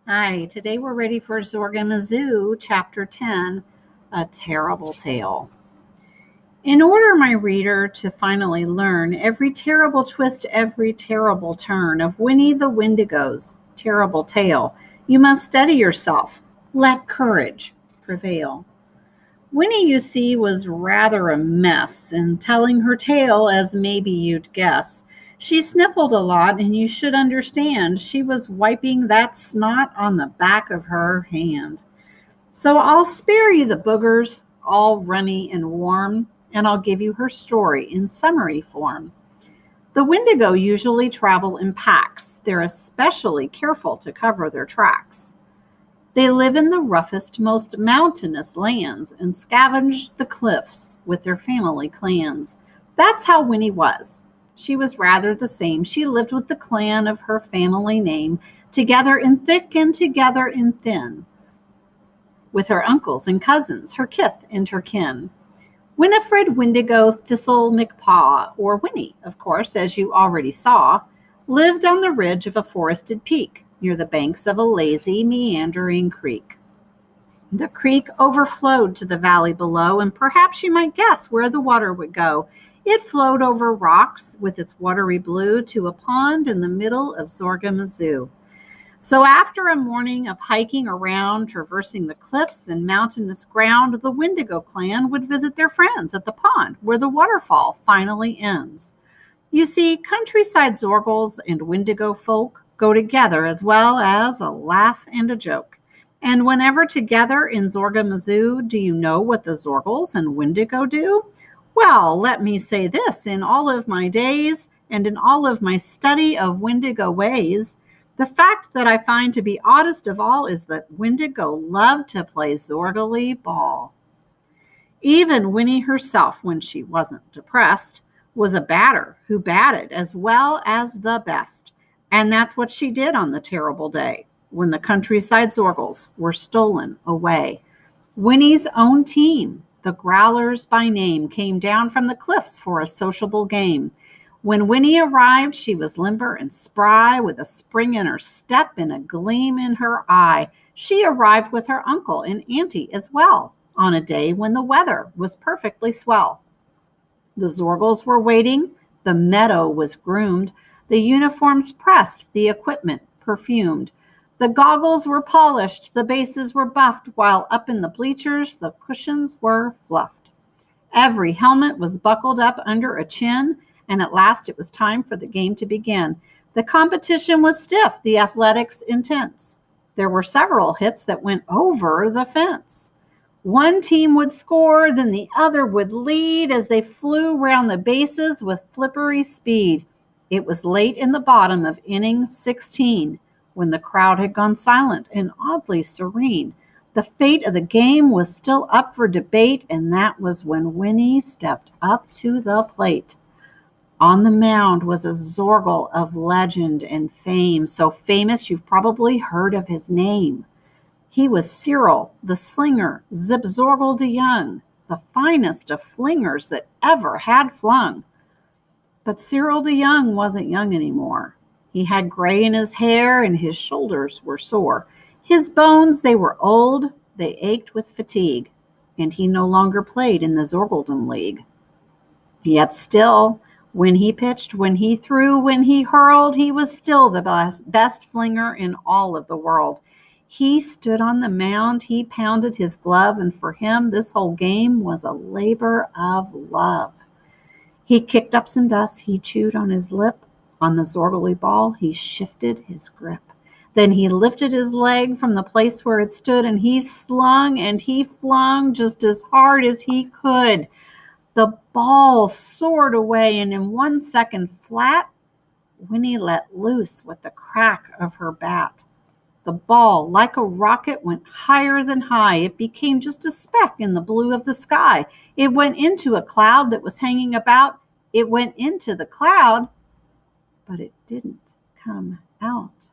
Hi, today we're ready for Zorgamazoo, Chapter 10, A Terrible Tale. In order, my reader, to finally learn every terrible twist, every terrible turn of Winnie the Wendigo's terrible tale, you must steady yourself. Let courage prevail. Winnie, you see, was rather a mess in telling her tale, as maybe you'd guess. She sniffled a lot, and you should understand she was wiping that snot on the back of her hand. So I'll spare you the boogers, all runny and warm, and I'll give you her story in summary form. The Wendigo usually travel in packs. They're especially careful to cover their tracks. They live in the roughest, most mountainous lands and scavenge the cliffs with their family clans. That's how Winnie was. She was rather the same. She lived with the clan of her family name, together in thick and together in thin, with her uncles and cousins, her kith and her kin. Winifred Wendigo Thistle McPaw, or Winnie, of course, as you already saw, lived on the ridge of a forested peak near the banks of a lazy, meandering creek. The creek overflowed to the valley below, and perhaps you might guess where the water would go. It flowed over rocks with its watery blue to a pond in the middle of Zorgamazoo. So after a morning of hiking around, traversing the cliffs and mountainous ground, the Wendigo clan would visit their friends at the pond where the waterfall finally ends. You see, countryside Zorgles and Wendigo folk go together, as well as a laugh and a joke. And whenever together in Zorgamazoo, do you know what the Zorgles and Wendigo do? Well, let me say this: in all of my days and in all of my study of Wendigo ways, the fact that I find to be oddest of all is that Wendigo loved to play Zorgly ball. Even Winnie herself, when she wasn't depressed, was a batter who batted as well as the best. And that's what she did on the terrible day when the countryside Zorgles were stolen away. Winnie's own team, the Growlers by name, came down from the cliffs for a sociable game. When Winnie arrived, she was limber and spry, with a spring in her step and a gleam in her eye. She arrived with her uncle and auntie as well, on a day when the weather was perfectly swell. The Zorgles were waiting, the meadow was groomed, the uniforms pressed, the equipment perfumed. The goggles were polished, the bases were buffed, while up in the bleachers the cushions were fluffed. Every helmet was buckled up under a chin, and at last it was time for the game to begin. The competition was stiff, the athletics intense. There were several hits that went over the fence. One team would score, then the other would lead as they flew round the bases with flippery speed. It was late in the bottom of inning 16 when the crowd had gone silent and oddly serene. The fate of the game was still up for debate, and that was when Winnie stepped up to the plate. On the mound was a Zorgle of legend and fame, so famous you've probably heard of his name. He was Cyril, the slinger, Zip Zorgle de Young, the finest of flingers that ever had flung. But Cyril de Young wasn't young anymore. He had gray in his hair, and his shoulders were sore. His bones, they were old, they ached with fatigue, and he no longer played in the Zorgledom League. Yet still, when he pitched, when he threw, when he hurled, he was still the best flinger in all of the world. He stood on the mound, he pounded his glove, and for him this whole game was a labor of love. He kicked up some dust, he chewed on his lip. On the Zorgly ball, he shifted his grip. Then he lifted his leg from the place where it stood, and he slung and he flung just as hard as he could. The ball soared away, and in 1 second flat, Winnie let loose with the crack of her bat. The ball, like a rocket, went higher than high. It became just a speck in the blue of the sky. It went into a cloud that was hanging about. It went into the cloud, but it didn't come out.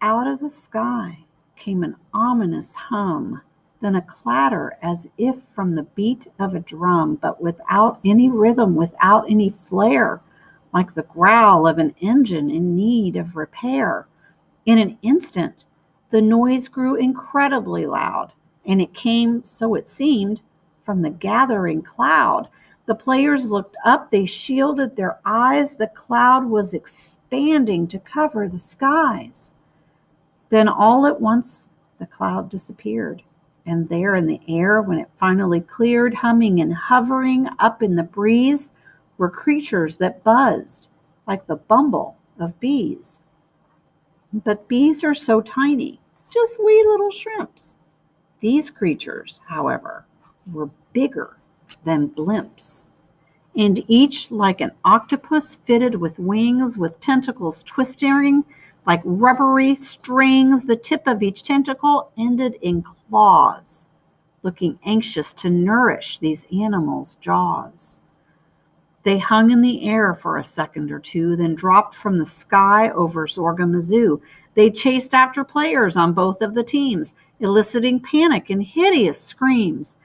Out of the sky came an ominous hum, then a clatter as if from the beat of a drum, but without any rhythm, without any flair, like the growl of an engine in need of repair. In an instant, the noise grew incredibly loud, and it came, so it seemed, from the gathering cloud. The players looked up, they shielded their eyes. The cloud was expanding to cover the skies. Then all at once, the cloud disappeared. And there in the air, when it finally cleared, humming and hovering up in the breeze, were creatures that buzzed like the bumble of bees. But bees are so tiny, just wee little shrimps. These creatures, however, were bigger than blimps, and each like an octopus fitted with wings, with tentacles twisting like rubbery strings. The tip of each tentacle ended in claws, looking anxious to nourish these animals' jaws. They hung in the air for a second or two, then dropped from the sky over Zorgamazoo. They chased after players on both of the teams, eliciting panic and hideous screams.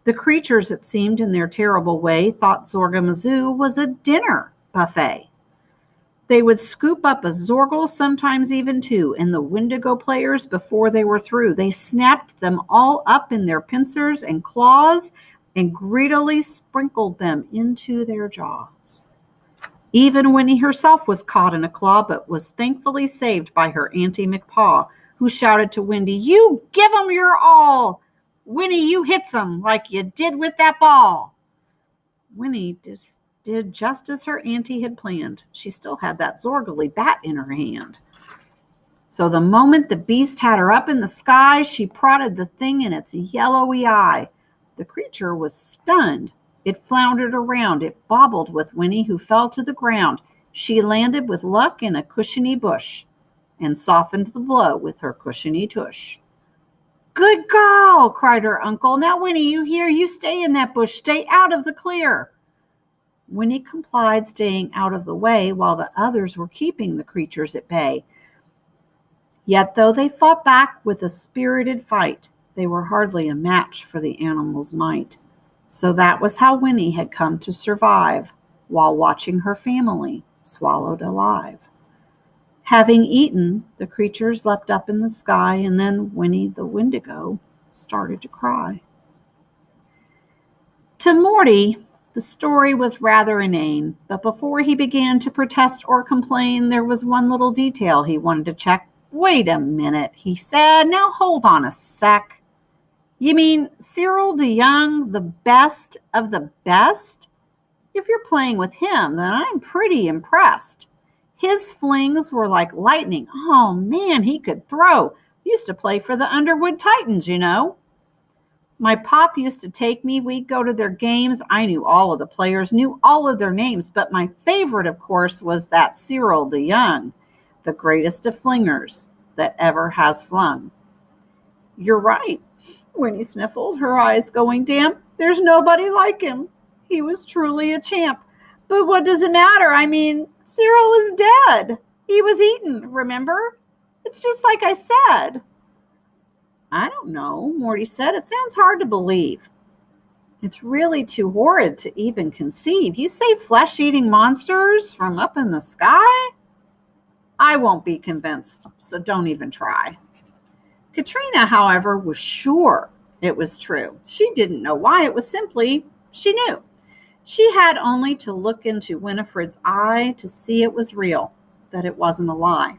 The creatures, it seemed, in their terrible way, thought Zorgamazoo was a dinner buffet. They would scoop up a Zorgle, sometimes even two, and the Wendigo players before they were through. They snapped them all up in their pincers and claws and greedily sprinkled them into their jaws. Even Winnie herself was caught in a claw, but was thankfully saved by her Auntie McPaw, who shouted to Wendy, "You give 'em your all! Winnie, you hits 'em like you did with that ball." Winnie did just as her auntie had planned. She still had that Zorgly bat in her hand. So the moment the beast had her up in the sky, she prodded the thing in its yellowy eye. The creature was stunned. It floundered around. It bobbled with Winnie, who fell to the ground. She landed with luck in a cushiony bush and softened the blow with her cushiony tush. "Good girl!" cried her uncle. "Now, Winnie, you hear? You stay in that bush. Stay out of the clear." Winnie complied, staying out of the way while the others were keeping the creatures at bay. Yet though they fought back with a spirited fight, they were hardly a match for the animal's might. So that was how Winnie had come to survive while watching her family swallowed alive. Having eaten, the creatures leapt up in the sky, and then Winnie the Wendigo started to cry. To Morty, the story was rather inane, but before he began to protest or complain, there was one little detail he wanted to check. "Wait a minute," he said. "Now hold on a sec. You mean Cyril DeYoung, the best of the best? If you're playing with him, then I'm pretty impressed. His flings were like lightning. Oh, man, he could throw. Used to play for the Underwood Titans, you know. My pop used to take me. We'd go to their games. I knew all of the players, knew all of their names, but my favorite, of course, was that Cyril DeYoung, the greatest of flingers that ever has flung." "You're right," Winnie sniffled, her eyes going damp. "There's nobody like him. He was truly a champ. But what does it matter? I mean, Cyril is dead. He was eaten, remember? It's just like I said." "I don't know," Morty said. "It sounds hard to believe. It's really too horrid to even conceive. You say flesh-eating monsters from up in the sky? I won't be convinced, so don't even try." Katrina, however, was sure it was true. She didn't know why. It was simply, she knew. She had only to look into Winifred's eye to see it was real, that it wasn't a lie.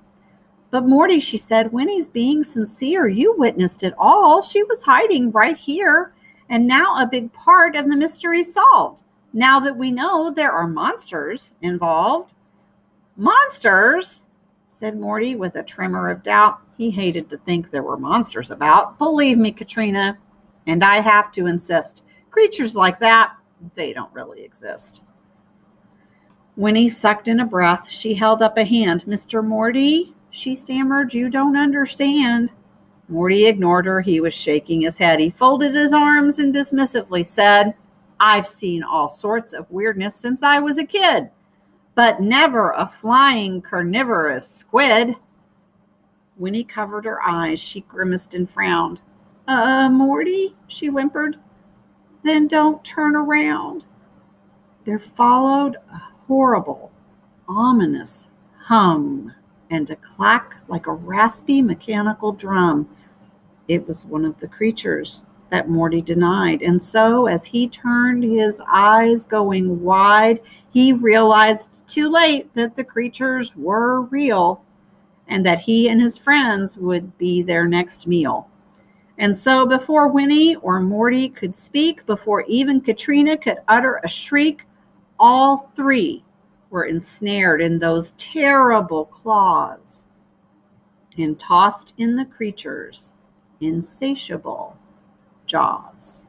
"But Morty," she said, "Winnie's being sincere. You witnessed it all. She was hiding right here, and now a big part of the mystery solved. Now that we know there are monsters involved." "Monsters?" said Morty with a tremor of doubt. He hated to think there were monsters about. "Believe me, Katrina, and I have to insist, creatures like that, they don't really exist." Winnie sucked in a breath. She held up a hand. "Mr. Morty," she stammered, "you don't understand." Morty ignored her. He was shaking his head. He folded his arms and dismissively said, "I've seen all sorts of weirdness since I was a kid, but never a flying carnivorous squid." Winnie covered her eyes. She grimaced and frowned. Morty," she whimpered, "then don't turn around." There followed a horrible, ominous hum and to clack like a raspy mechanical drum. It was one of the creatures that Morty denied. And so, as he turned his eyes going wide, he realized too late that the creatures were real and that he and his friends would be their next meal. And so, before Winnie or Morty could speak, before even Katrina could utter a shriek, all three were ensnared in those terrible claws and tossed in the creatures' insatiable jaws.